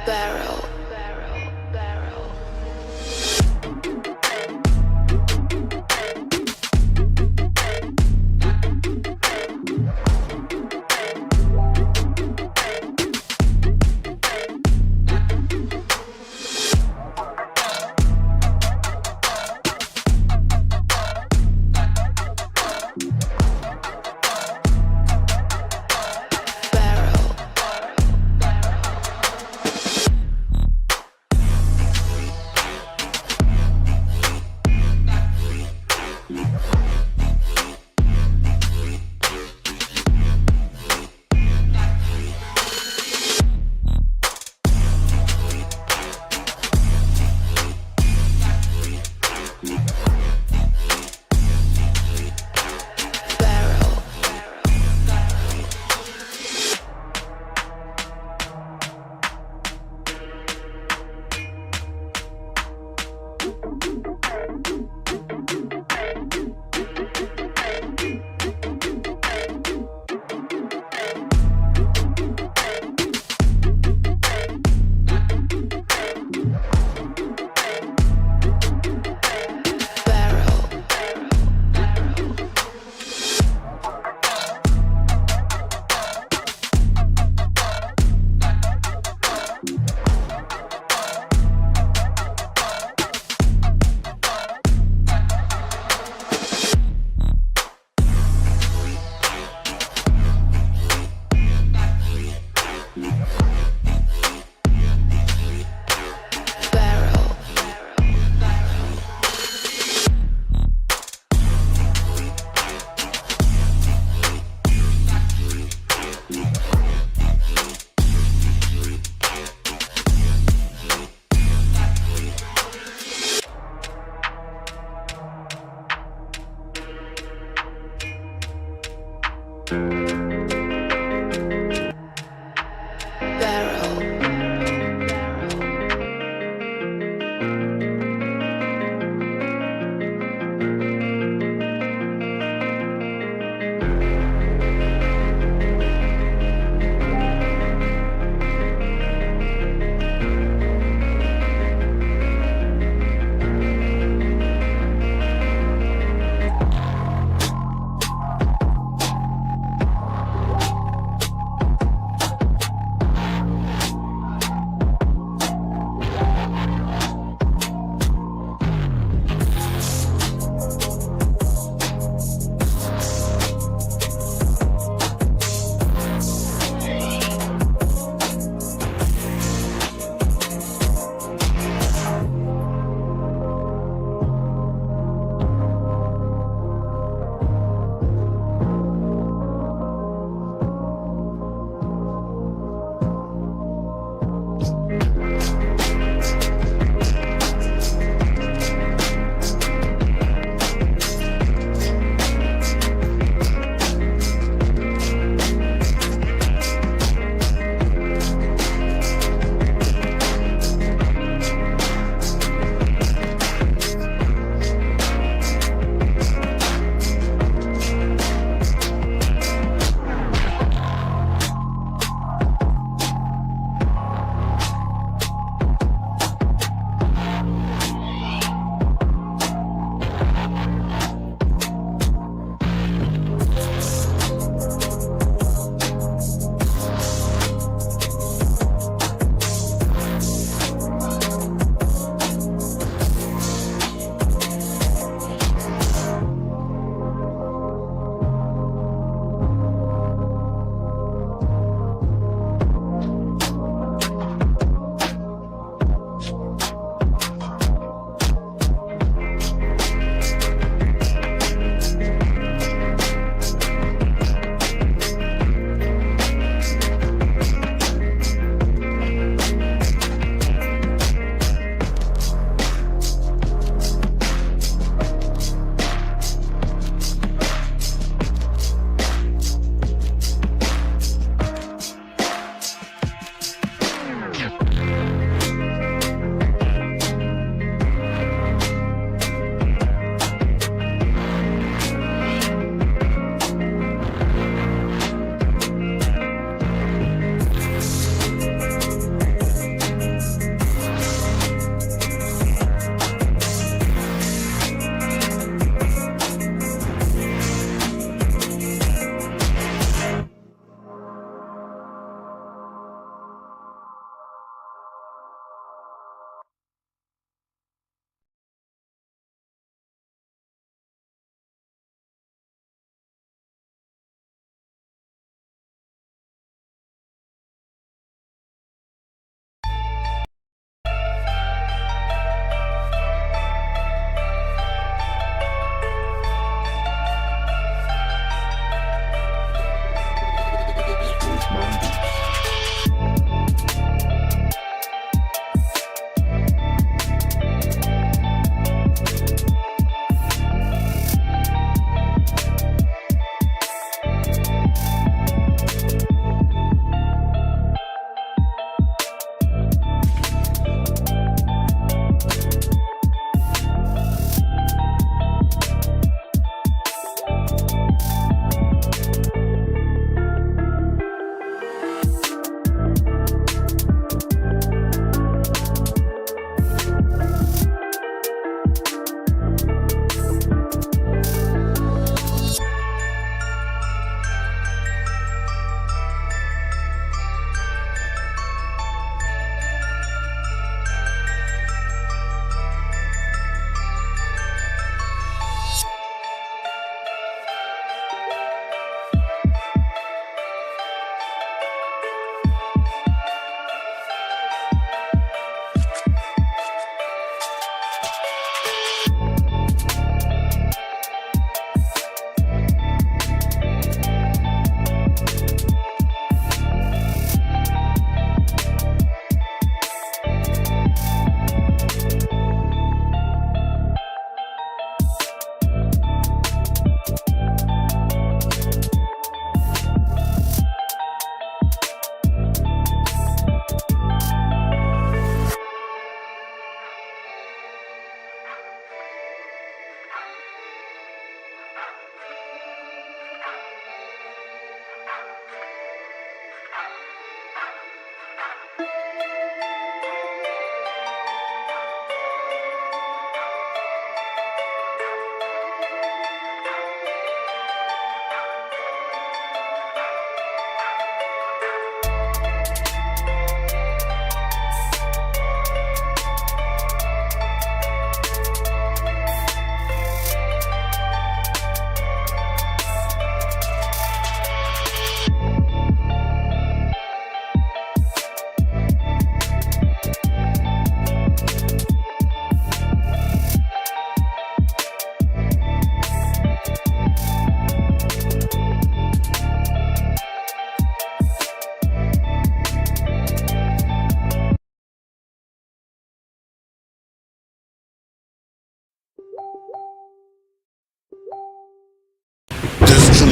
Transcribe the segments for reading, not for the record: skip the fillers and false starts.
Barrel.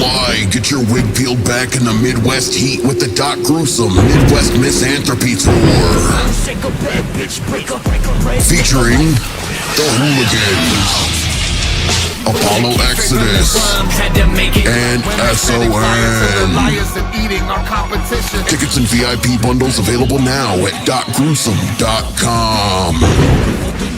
fly. Get your wig peeled back in the Midwest heat with the Doc Gruesome Midwest Misanthropy Tour. Featuring The Hooligans, Apollo Exodus, and S.O.M. Tickets and VIP bundles available now at docgruesome.com.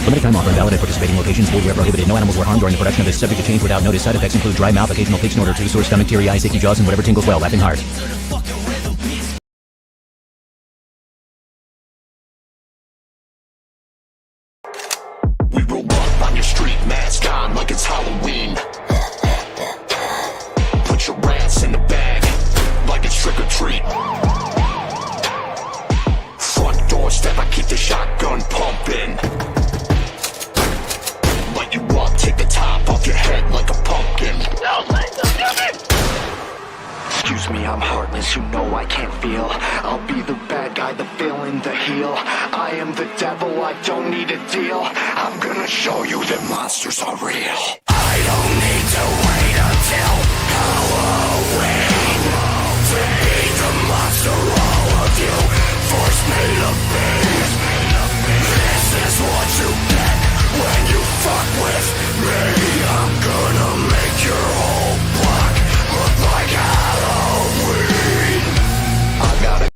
Limited time offer, invalid at participating locations, void where prohibited. No animals were harmed during the production of this, subject to change without notice. Side effects include dry mouth, occasional pig snort or two, sore stomach, teary eyes, achy jaws, and whatever tingles well. Laughing heart. We roll up on your street, mask on like it's Halloween. Put your rats in the bag like it's trick or treat. Front doorstep, I keep the shotgun pumping. Light you up, take the top off your head like a pumpkin. Excuse me, I'm heartless, you know I can't feel. I'll be the bad guy, the villain, the heel. I am the devil, I don't need a deal. I'm gonna show you that monsters are real. I don't need to wait until Halloween. Feed the monster, all of you. Force me to be. This is what you get when you fuck with me. I'm gonna make your whole block look like Halloween. I gotta.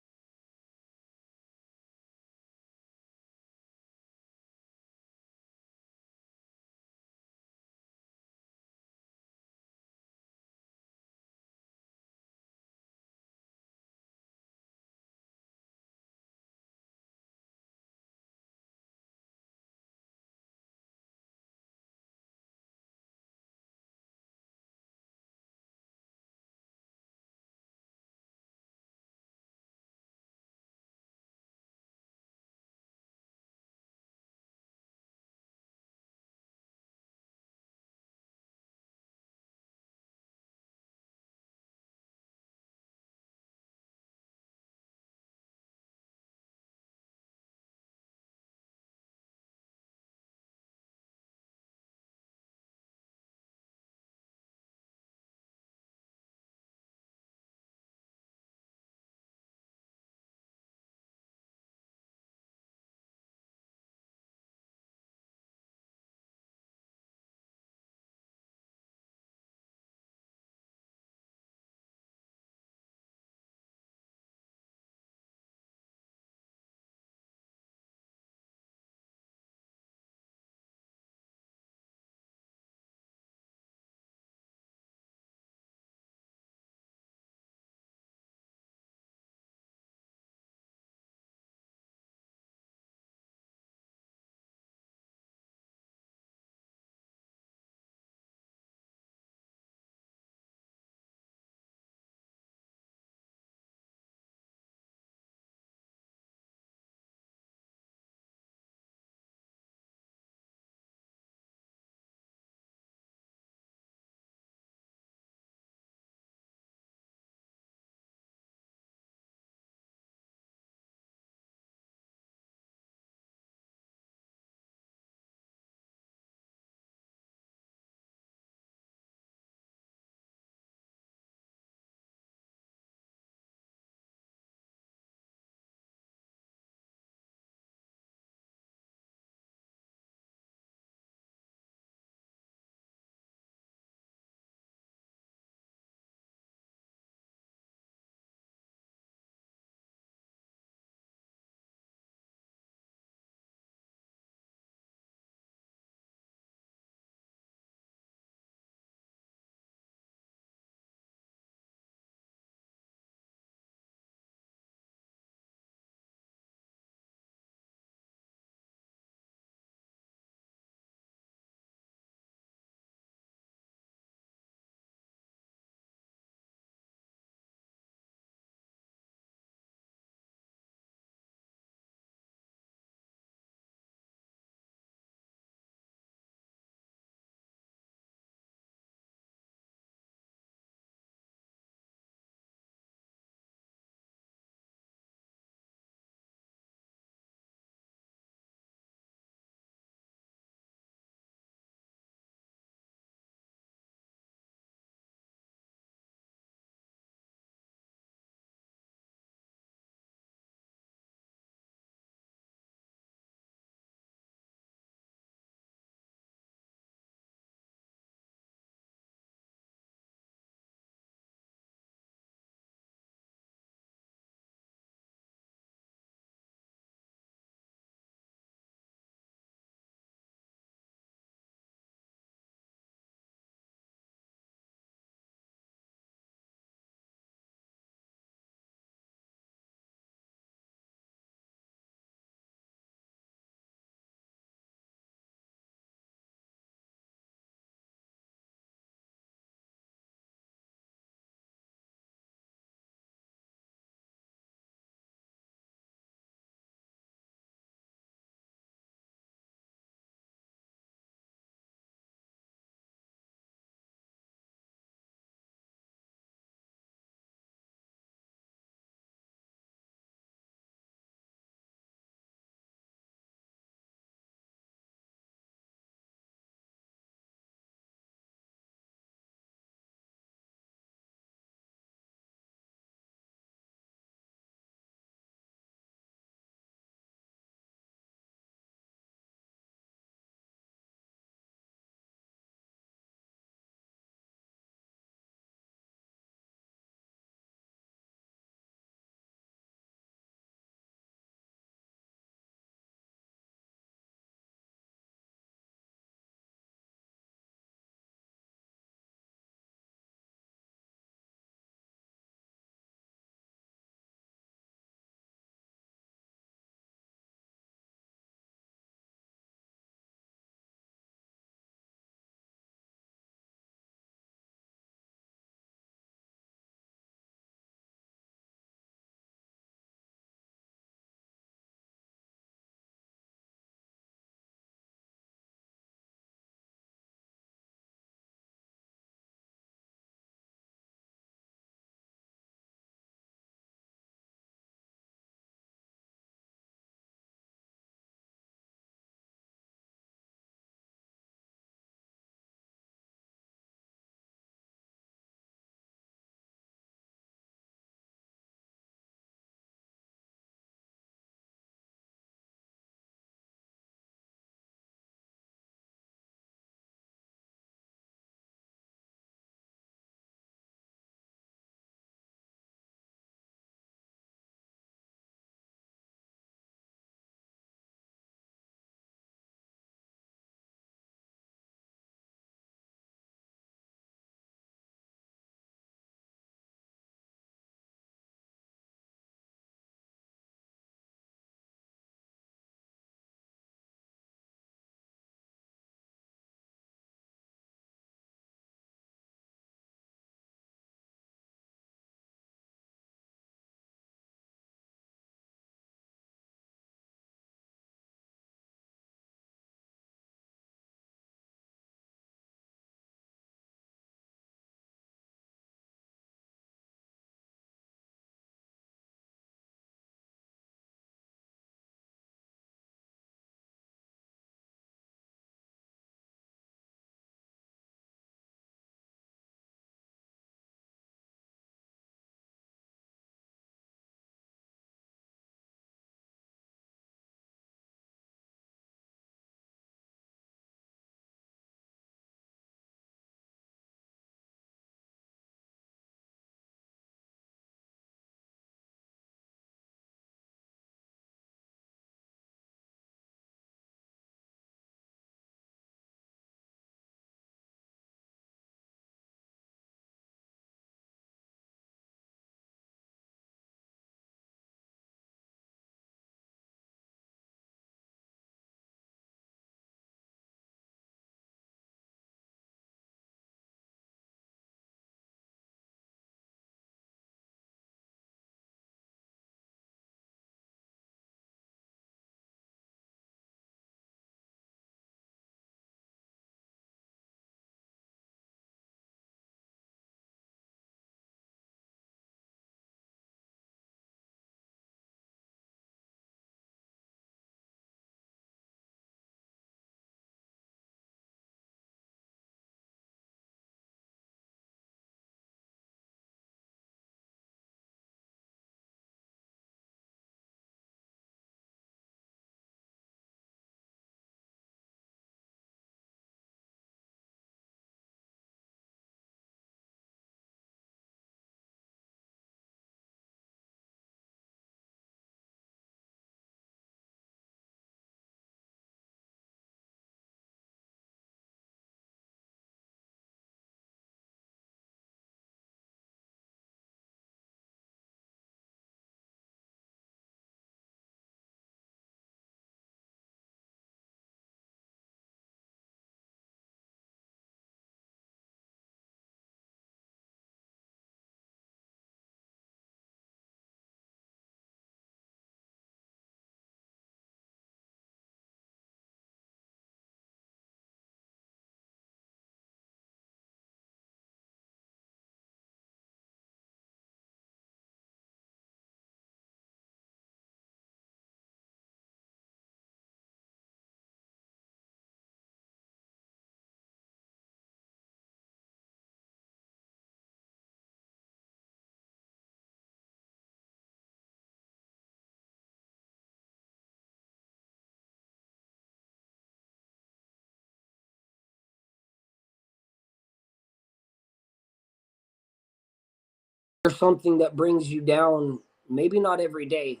There's something that brings you down, maybe not every day,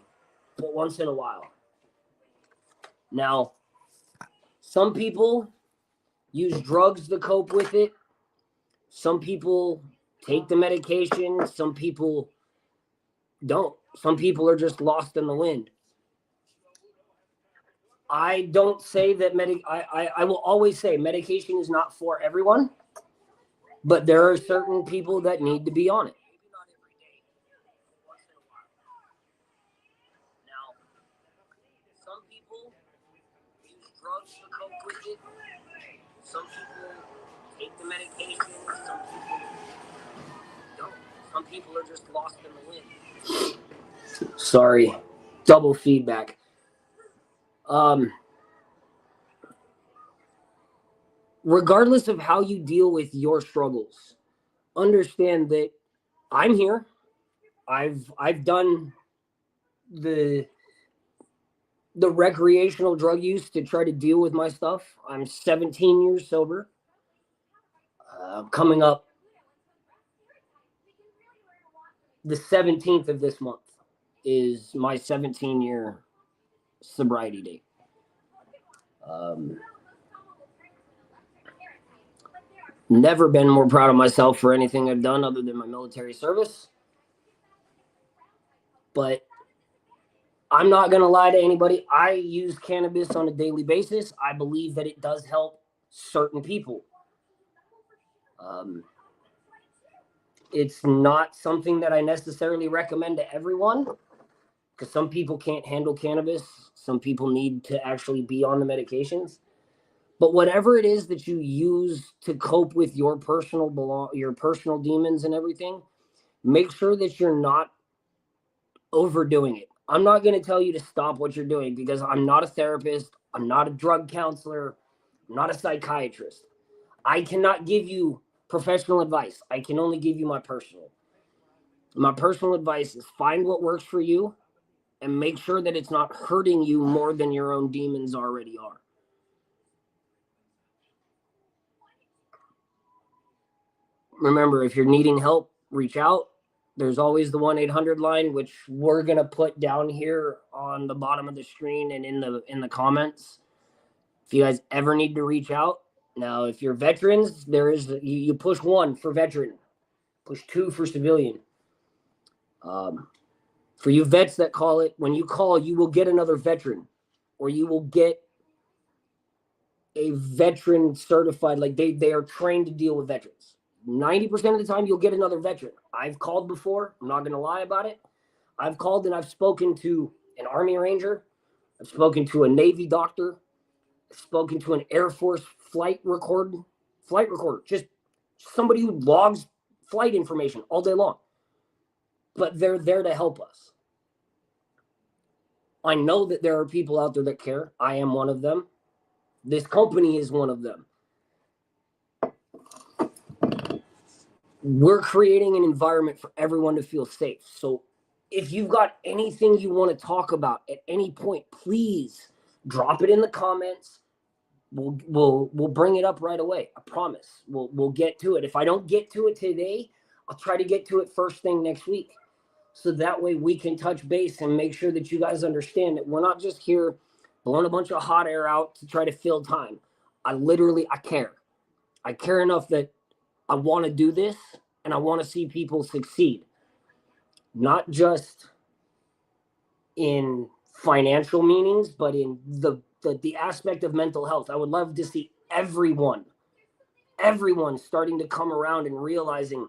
but once in a while. Now, some people use drugs to cope with it. Some people take the medication. Some people don't. Some people are just lost in the wind. I don't say that I will always say medication is not for everyone, but there are certain people that need to be on it. Now, some people use drugs to cope with it. Some people take the medication. Some people don't. Some people are just lost in the wind. Sorry, double feedback. Regardless of how you deal with your struggles, understand that I'm here. I've done the recreational drug use to try to deal with my stuff. I'm 17 years sober. Coming up the 17th of this month is my 17-year sobriety date. Never been more proud of myself for anything I've done other than my military service. But I'm not going to lie to anybody. I use cannabis on a daily basis. I believe that it does help certain people. It's not something that I necessarily recommend to everyone because some people can't handle cannabis. Some people need to actually be on the medications. But whatever it is that you use to cope with your personal demons and everything, make sure that you're not overdoing it. I'm not going to tell you to stop what you're doing because I'm not a therapist. I'm not a drug counselor. I'm not a psychiatrist. I cannot give you professional advice. I can only give you my personal. My personal advice is find what works for you and make sure that it's not hurting you more than your own demons already are. Remember, if you're needing help, reach out. There's always the 1-800 line, which we're going to put down here on the bottom of the screen and in the comments. If you guys ever need to reach out. Now, if you're veterans, you push 1 for veteran, push 2 for civilian. For you vets that call it, when you call, you will get another veteran, or you will get a veteran certified. Like they are trained to deal with veterans. 90% of the time, you'll get another veteran. I've called before. I'm not going to lie about it. I've called and I've spoken to an Army Ranger. I've spoken to a Navy doctor. I've spoken to an Air Force flight recorder, just somebody who logs flight information all day long. But they're there to help us. I know that there are people out there that care. I am one of them. This company is one of them. We're creating an environment for everyone to feel safe. So if you've got anything you want to talk about at any point, please drop it in the comments. We'll bring it up right away. I promise. We'll get to it. If I don't get to it today, I'll try to get to it first thing next week. So that way we can touch base and make sure that you guys understand that we're not just here blowing a bunch of hot air out to try to fill time. I care. I care enough that I want to do this and I want to see people succeed. Not just in financial meanings, but in the aspect of mental health. I would love to see everyone starting to come around and realizing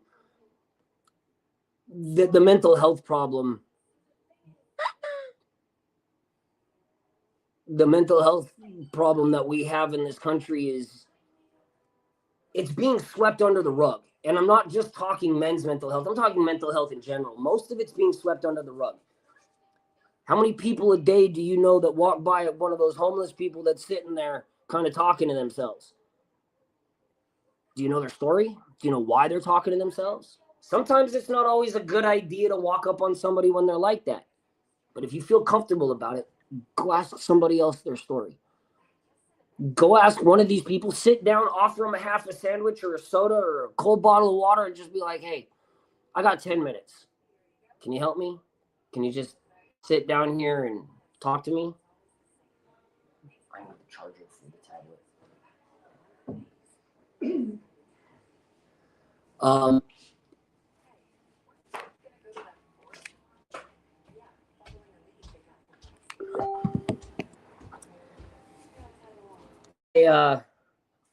that the mental health problem that we have in this country it's being swept under the rug. And I'm not just talking men's mental health. I'm talking mental health in general. Most of it's being swept under the rug. How many people a day do you know that walk by at one of those homeless people that's sitting there kind of talking to themselves? Do you know their story? Do you know why they're talking to themselves? Sometimes it's not always a good idea to walk up on somebody when they're like that. But if you feel comfortable about it, go ask somebody else their story. Go ask one of these people, sit down, offer them a half a sandwich or a soda or a cold bottle of water and just be like, hey, I got 10 minutes. Can you help me? Can you just sit down here and talk to me? I have the charger for the tablet.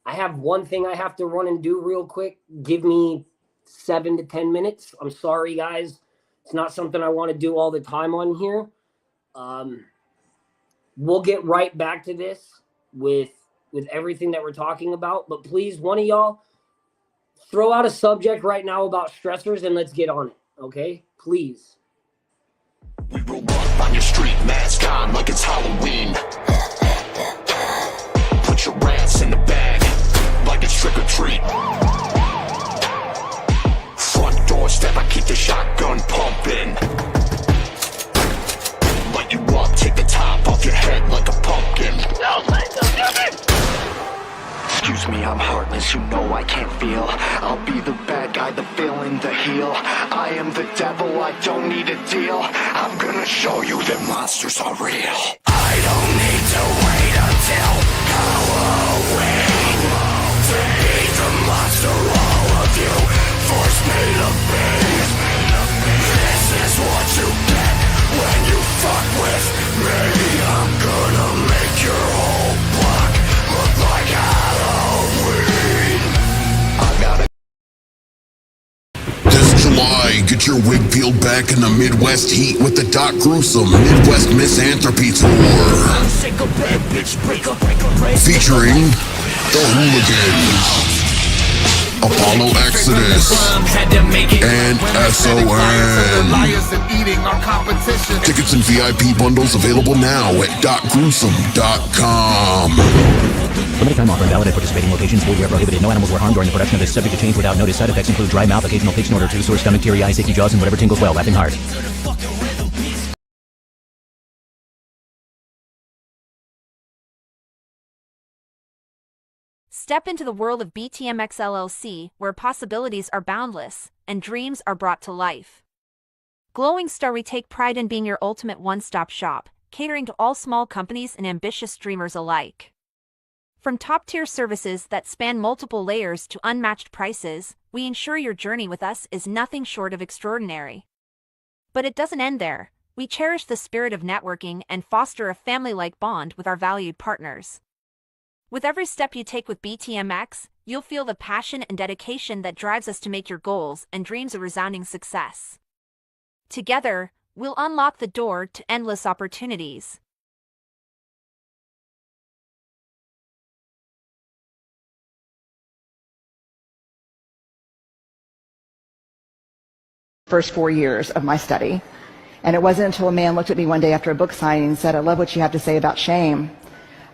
I have one thing I have to run and do real quick. Give me 7 to 10 minutes. I'm sorry, guys. It's not something I want to do all the time on here. We'll get right back to this with everything that we're talking about. But please, one of y'all, throw out a subject right now about stressors and let's get on it. Okay? Please. We roll up on your street, mask on like it's Halloween. Put your rats in the bag like it's trick or treat. Front doorstep, I keep the shotgun pumping. Light you up, take the top off your head like a pumpkin. Excuse me, I'm heartless, you know I can't feel. I'll be the bad guy, the villain, the heel. I am the devil, I don't need a deal. I'm gonna show you that monsters are real. I don't need to wait until Halloween to beat the monster, all of you. Force me to be. This is what you get when you fuck with me. I'm gonna make your whole block look like Halloween. I gotta. This July, get your wig peeled back in the Midwest heat with the Doc Gruesome Midwest Misanthropy Tour. Featuring The Hooligans, Apollo Exodus, and S.M.I.L.E. Tickets and VIP bundles available now at docgruesome.com. Limited time offer, invalid at participating locations. Void where prohibited. No animals were harmed during the production of this. Subject to change without notice. Side effects include dry mouth, occasional pig snort or two, sore stomach, teary eyes, achy jaws, and whatever tingles well. Laughing hard. Step into the world of BTMX LLC, where possibilities are boundless and dreams are brought to life. Glowing Star, we take pride in being your ultimate one-stop shop, catering to all small companies and ambitious dreamers alike. From top-tier services that span multiple layers to unmatched prices, we ensure your journey with us is nothing short of extraordinary. But it doesn't end there. We cherish the spirit of networking and foster a family-like bond with our valued partners. With every step you take with BTMX, you'll feel the passion and dedication that drives us to make your goals and dreams a resounding success. Together, we'll unlock the door to endless opportunities. First 4 years of my study. And it wasn't until a man looked at me one day after a book signing and said, "I love what you have to say about shame.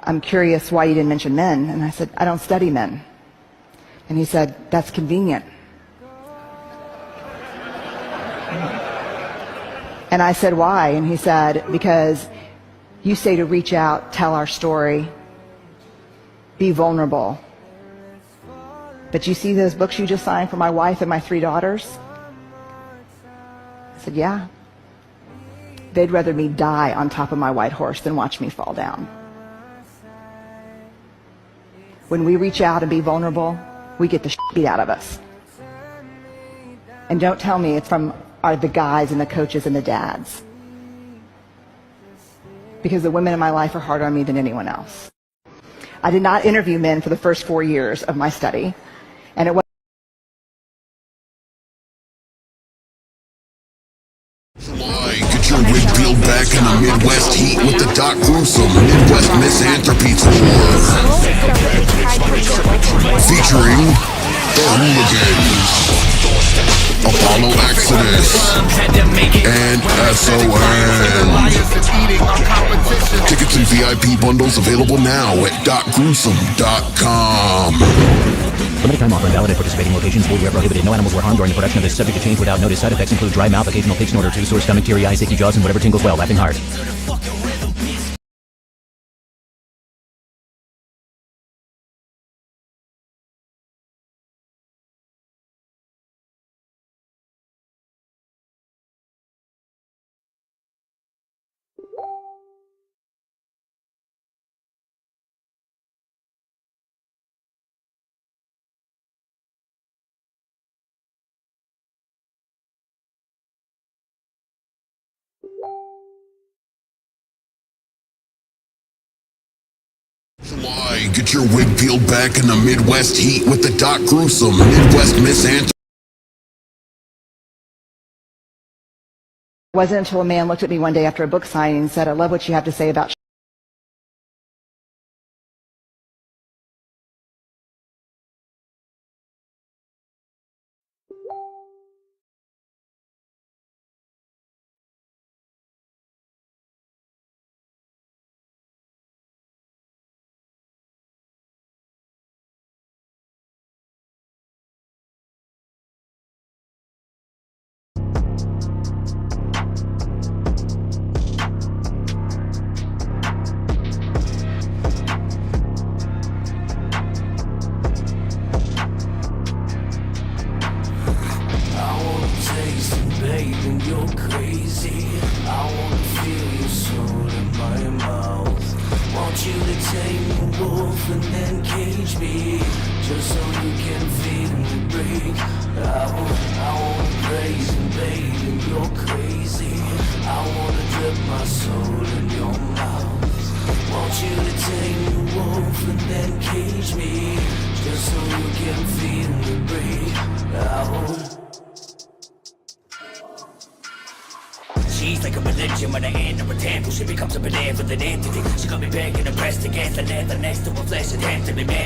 I'm curious why you didn't mention men." And I said, "I don't study men." And he said, "That's convenient." And I said, "Why?" And he said, "Because you say to reach out, tell our story, be vulnerable. But you see those books you just signed for my wife and my 3 daughters?" I said, "Yeah. They'd rather me die on top of my white horse than watch me fall down." When we reach out and be vulnerable, we get the shit beat out of us. And don't tell me it's from the guys and the coaches and the dads. Because the women in my life are harder on me than anyone else. I did not interview men for the first 4 years of my study. And it was Get your wig peeled back in the Midwest heat with the Doc Gruesome Midwest Misanthropy Tour. Featuring The Hooligans, Apollo Exodus, and S.M.I.L.E. Tickets and VIP bundles available now at docgruesome.com. Limited time offer, invalid at participating locations. Void where prohibited. No animals were harmed during the production of this. Subject to change without notice. Side effects include dry mouth, occasional pig snort or two, sore stomach, teary eyes, achy jaws, and whatever tingles well. Laughing hard. Why? Get your wig peeled back in the Midwest heat with the Doc Gruesome Midwest misanthropy. It wasn't until a man looked at me one day after a book signing and said, "I love what you have to say about You're crazy. I wanna feel your soul in my mouth. Want you to tame the wolf and then cage me, just so you can feel me break. I wanna praise and bathe in your crazy. I wanna dip my soul in your mouth. Want you to tame the wolf and then cage me, just so you can feel me break. She's like a religion when I end up a temple. She becomes a benevolent entity. She got me begging and pressed against the leather next to her flesh and tempted me, man.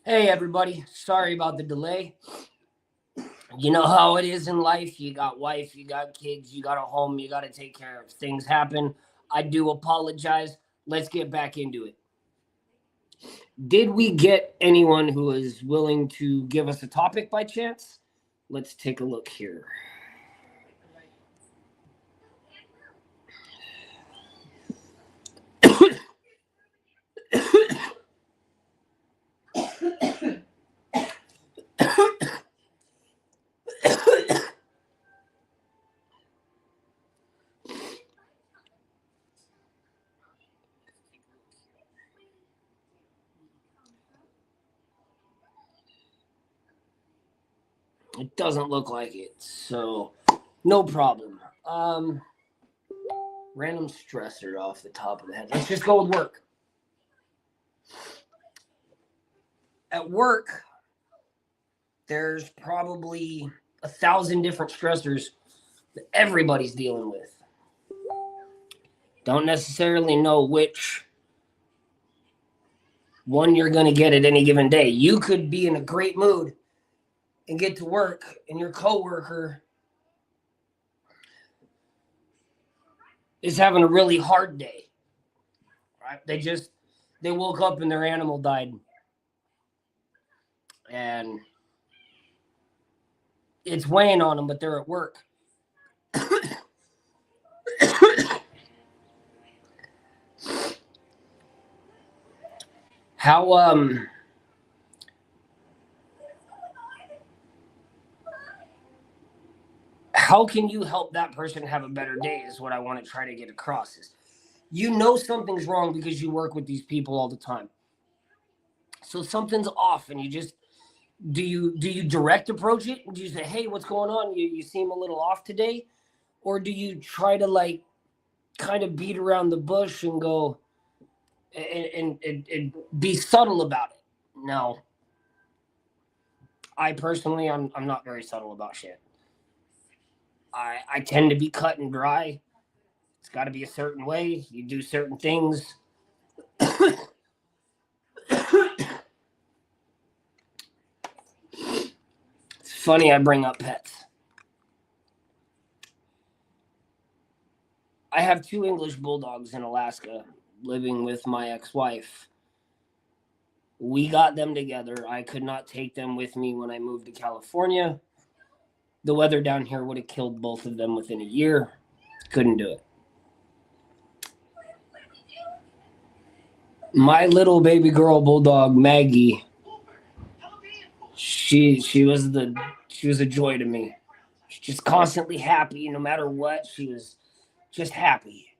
Hey everybody, sorry about the delay. You know how it is in life. You got wife, you got kids, you got a home, you got to take care of. Things happen. I do apologize. Let's get back into it. Did we get anyone who is willing to give us a topic by chance? Let's take a look here. It doesn't look like it, so no problem. Random stressor off the top of the head. Let's just go with work. At work, there's probably 1,000 different stressors that everybody's dealing with. Don't necessarily know which one you're going to get at any given day. You could be in a great mood and get to work, and your coworker is having a really hard day. Right? They woke up and their animal died. And it's weighing on them, but they're at work. How can you help that person have a better day is what I want to try to get across. Is you know something's wrong because you work with these people all the time. So something's off, and you just do you direct approach it? Do you say, hey, what's going on? You seem a little off today? Or do you try to like kind of beat around the bush and go and be subtle about it? No. I personally, I'm not very subtle about shit. I tend to be cut and dry. It's got to be a certain way. You do certain things. It's funny I bring up pets. I have 2 English bulldogs in Alaska living with my ex-wife. We got them together. I could not take them with me when I moved to California. The weather down here would have killed both of them within a year. Couldn't do it. My little baby girl bulldog, Maggie, she was a joy to me. She's just constantly happy no matter what. She was just happy.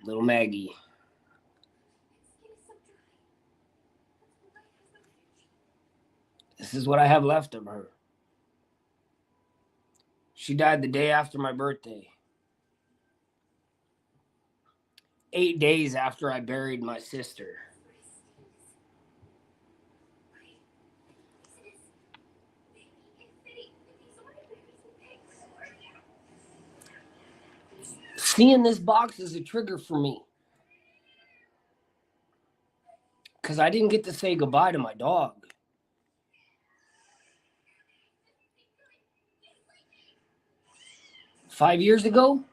Little Maggie. This is what I have left of her. She died the day after my birthday. 8 days after I buried my sister. Seeing this box is a trigger for me. Because I didn't get to say goodbye to my dog. Five years ago,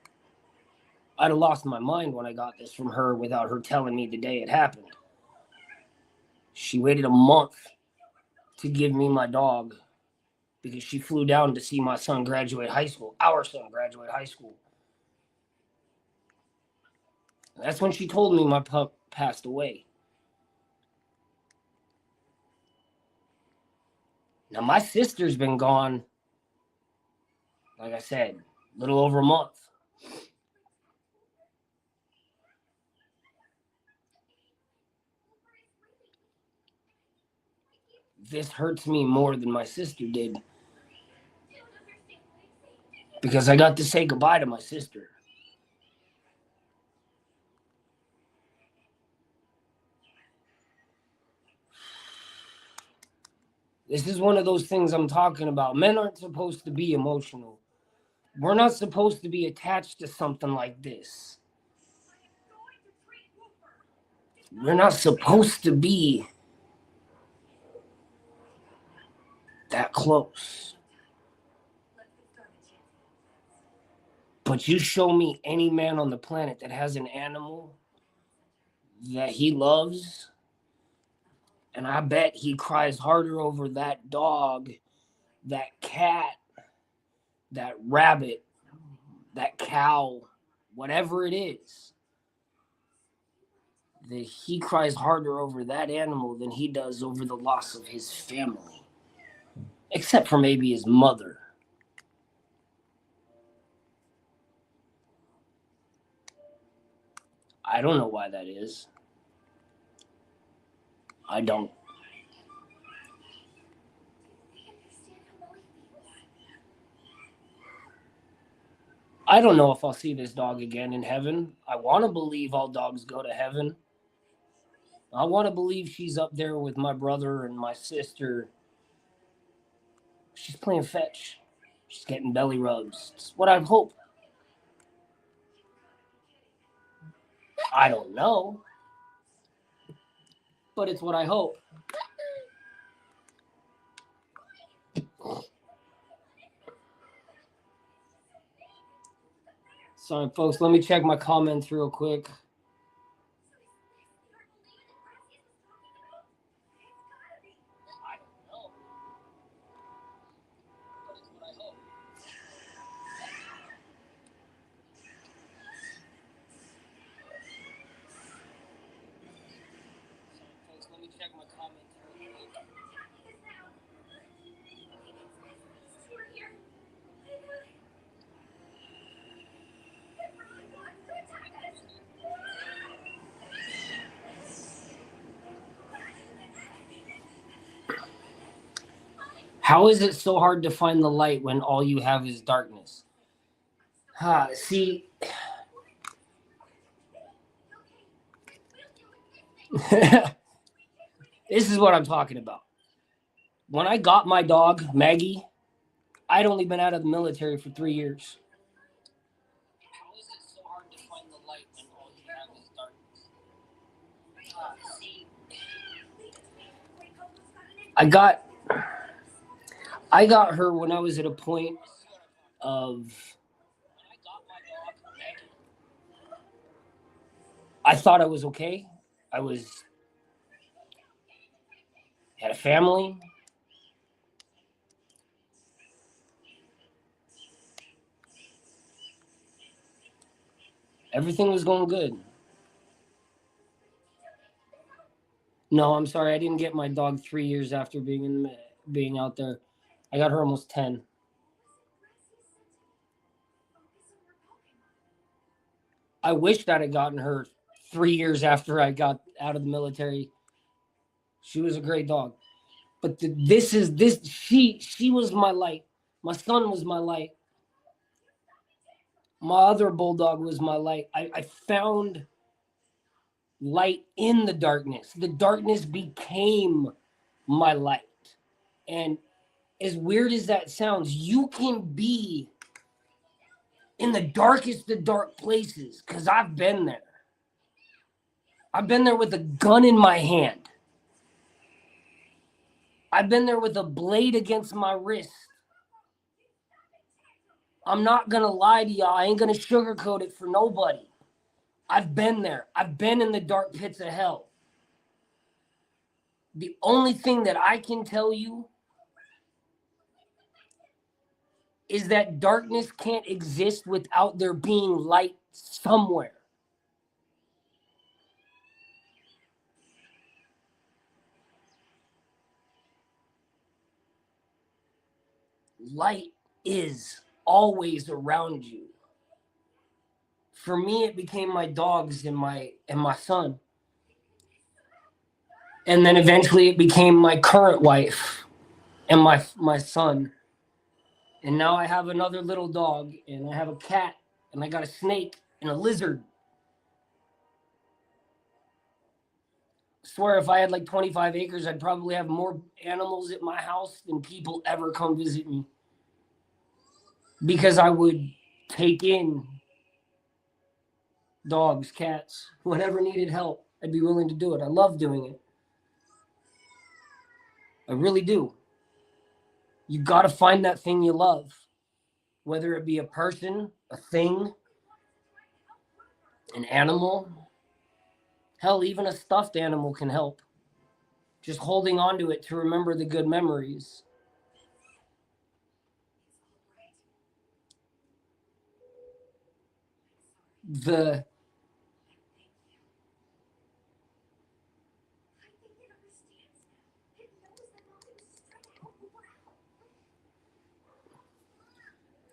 I'd have lost my mind when I got this from her without her telling me the day it happened. She waited a month to give me my dog because she flew down to see my son graduate high school, our son graduate high school. That's when she told me my pup passed away. Now, my sister's been gone, like I said, a little over a month. This hurts me more than my sister did because I got to say goodbye to my sister. This is one of those things I'm talking about. Men aren't supposed to be emotional. We're not supposed to be attached to something like this. We're not supposed to be that close. But you show me any man on the planet that has an animal that he loves, and I bet he cries harder over that dog, that cat, that rabbit, that cow, whatever it is, that he cries harder over that animal than he does over the loss of his family. Except for maybe his mother. I don't know why that is. I don't. I don't know if I'll see this dog again in heaven. I want to believe all dogs go to heaven. I want to believe she's up there with my brother and my sister. She's playing fetch. She's getting belly rubs. It's what I hope. I don't know. But it's what I hope. Sorry, folks. Let me check my comments real quick. How is it so hard to find the light when all you have is darkness? See, this is what I'm talking about. When I got my dog, Maggie, I'd only been out of the military for 3 years. How is it so hard to find the light when all you have is darkness? See, I got her when I was at a point of I thought I was okay. I had a family. Everything was going good. No, I'm sorry. I didn't get my dog 3 years after being out there. I got her almost 10. I wished I'd have gotten her 3 years after I got out of the military. She was a great dog. But she was my light. My son was my light. My other bulldog was my light. I found light in the darkness. The darkness became my light. And as weird as that sounds, you can be in the darkest of dark places, because I've been there. I've been there with a gun in my hand. I've been there with a blade against my wrist. I'm not going to lie to y'all. I ain't going to sugarcoat it for nobody. I've been there. I've been in the dark pits of hell. The only thing that I can tell you is that darkness can't exist without there being light somewhere. Light is always around you. For me, it became my dogs and my son. And then eventually it became my current wife and my son. And now I have another little dog, and I have a cat, and I got a snake and a lizard. I swear if I had like 25 acres, I'd probably have more animals at my house than people ever come visit me. Because I would take in dogs, cats, whatever needed help. I'd be willing to do it. I love doing it. I really do. You got to find that thing you love, whether it be a person, a thing, an animal. Hell, even a stuffed animal can help. Just holding on to it to remember the good memories.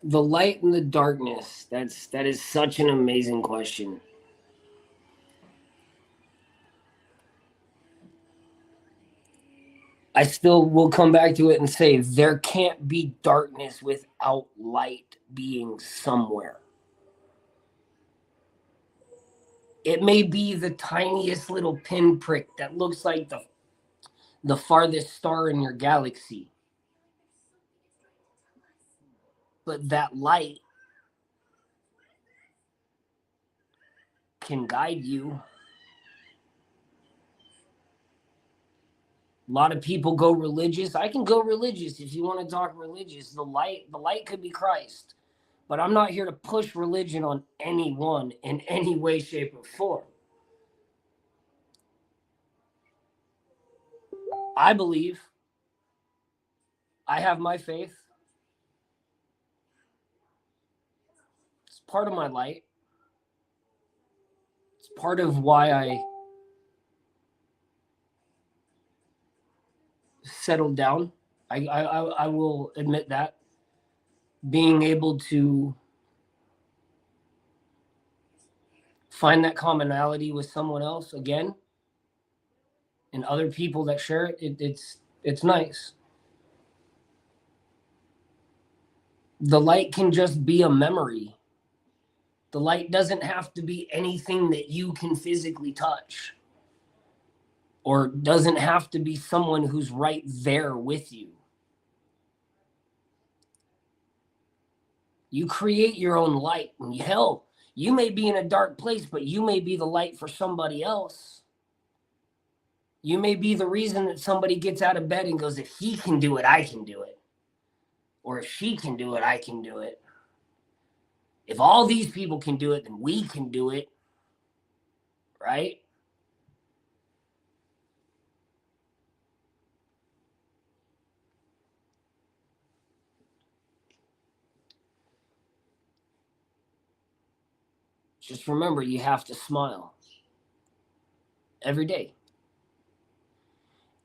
The light and the darkness, that is such an amazing question. I still will come back to it and say there can't be darkness without light being somewhere. It may be the tiniest little pinprick that looks like the farthest star in your galaxy. But that light can guide you. A lot of people go religious. I can go religious if you want to talk religious. The light could be Christ. But I'm not here to push religion on anyone in any way, shape, or form. I believe. I have my faith. It's part of my light. It's part of why I settled down. I will admit that. Being able to find that commonality with someone else again, and other people that share it, it's nice. The light can just be a memory. The light doesn't have to be anything that you can physically touch, or doesn't have to be someone who's right there with you. You create your own light. And hell, you may be in a dark place, but you may be the light for somebody else. You may be the reason that somebody gets out of bed and goes, if he can do it, I can do it. Or if she can do it, I can do it. If all these people can do it, then we can do it. Right? Just remember, you have to smile every day.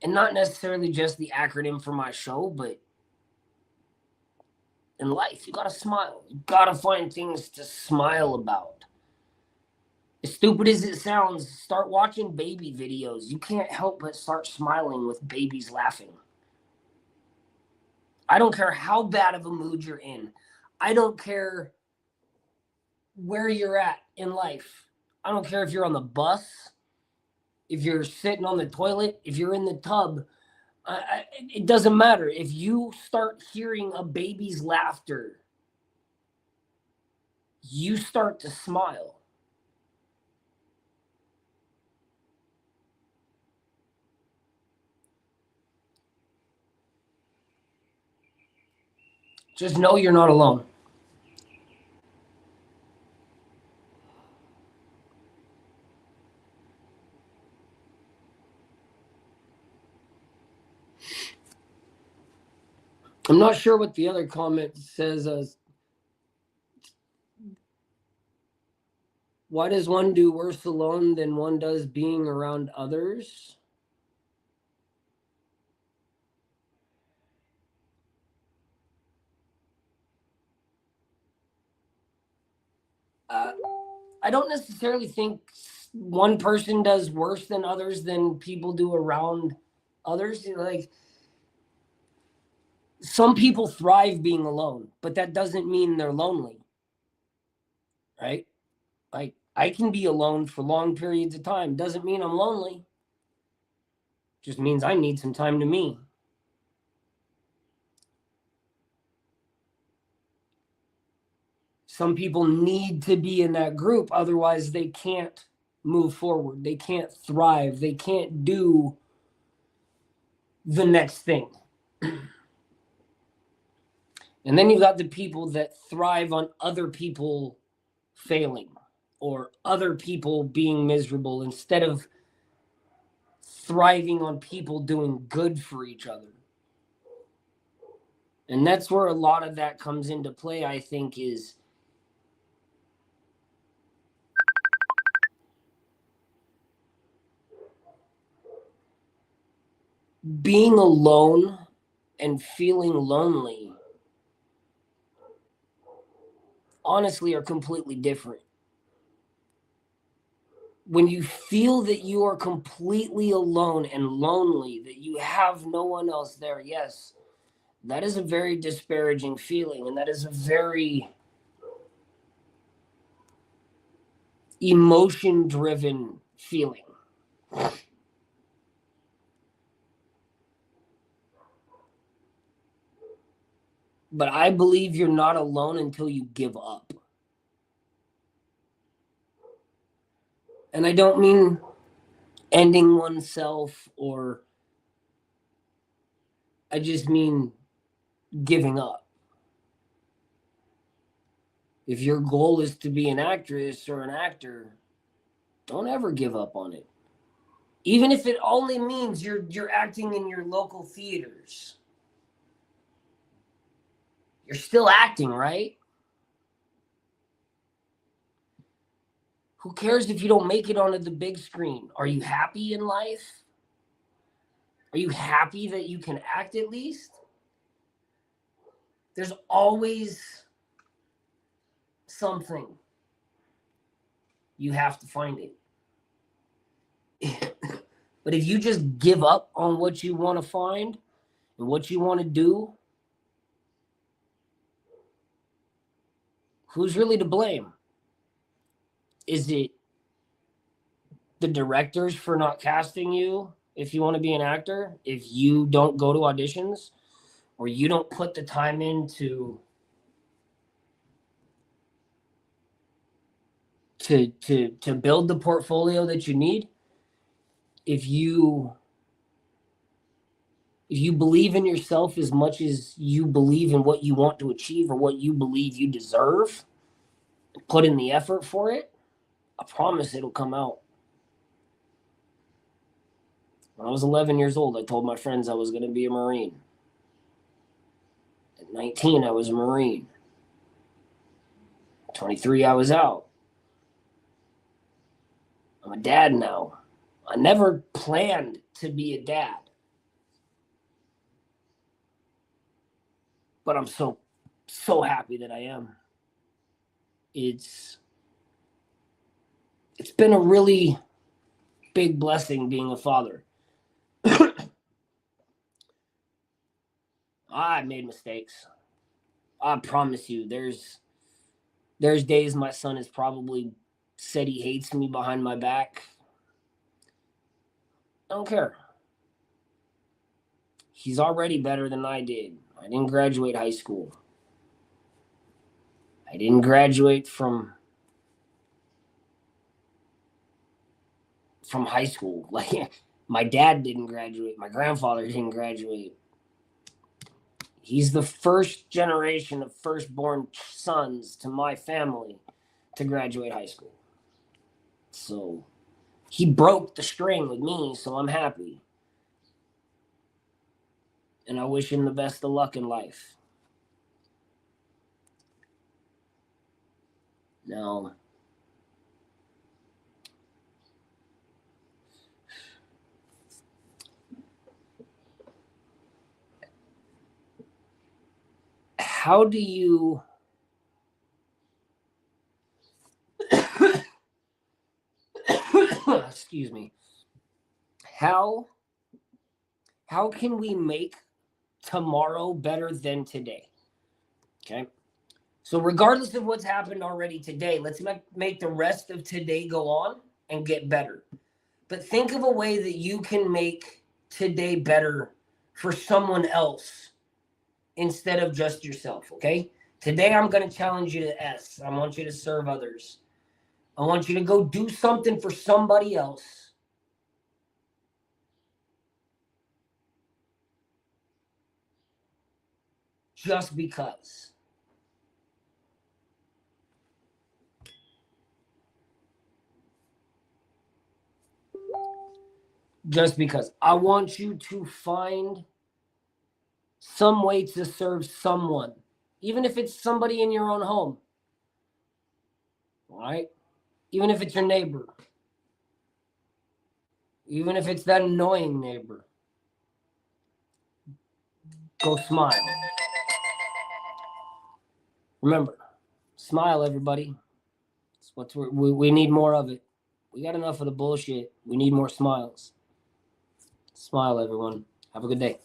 And not necessarily just the acronym for my show, but in life, you got to smile. You got to find things to smile about. As stupid as it sounds, start watching baby videos. You can't help but start smiling with babies laughing. I don't care how bad of a mood you're in. I don't care where you're at in life. I don't care if you're on the bus, if you're sitting on the toilet, if you're in the tub. It doesn't matter. If you start hearing a baby's laughter, you start to smile. Just know you're not alone. I'm not sure what the other comment says. Why does one do worse alone than one does being around others? I don't necessarily think one person does worse than others than people do around others. Like, some people thrive being alone, but that doesn't mean they're lonely, right? Like, I can be alone for long periods of time. Doesn't mean I'm lonely. Just means I need some time to me. Some people need to be in that group, otherwise they can't move forward. They can't thrive. They can't do the next thing. And then you've got the people that thrive on other people failing or other people being miserable instead of thriving on people doing good for each other. And that's where a lot of that comes into play, I think, is being alone and feeling lonely, honestly, are completely different. When you feel that you are completely alone and lonely, that you have no one else there, yes, that is a very disparaging feeling, and that is a very emotion-driven feeling. But I believe you're not alone until you give up. And I don't mean ending oneself, or I just mean giving up. If your goal is to be an actress or an actor, don't ever give up on it. Even if it only means you're acting in your local theaters. You're still acting, right? Who cares if you don't make it onto the big screen? Are you happy in life? Are you happy that you can act at least? There's always something. You have to find it. But if you just give up on what you want to find and what you want to do, who's really to blame? Is it the directors for not casting you if you want to be an actor? If you don't go to auditions, or you don't put the time in to build the portfolio that you need? If you believe in yourself as much as you believe in what you want to achieve or what you believe you deserve, put in the effort for it, I promise it'll come out. When I was 11 years old, I told my friends I was going to be a Marine. At 19, I was a Marine. At 23, I was out. I'm a dad now. I never planned to be a dad. But I'm so happy that I am. It's it's been a really big blessing being a father. I made mistakes. I promise you, there's days my son has probably said he hates me behind my back. I don't care. He's already better than I did. I didn't graduate high school. I didn't graduate from high school. Like my dad didn't graduate. My grandfather didn't graduate. He's the first generation of firstborn sons to my family to graduate high school. So he broke the string with me, so I'm happy. And I wish him the best of luck in life. Now, how do you excuse me, how can we make tomorrow better than today? Okay, so regardless of what's happened already today, let's make the rest of today go on and get better. But think of a way that you can make today better for someone else instead of just yourself. Okay, today I'm going to challenge you to S. I want you to serve others. I want you to go do something for somebody else. Just because. Just because. I want you to find some way to serve someone, even if it's somebody in your own home. All right? Even if it's your neighbor. Even if it's that annoying neighbor. Go smile. Remember, smile, everybody. It's what we need more of it. We got enough of the bullshit. We need more smiles. Smile, everyone. Have a good day.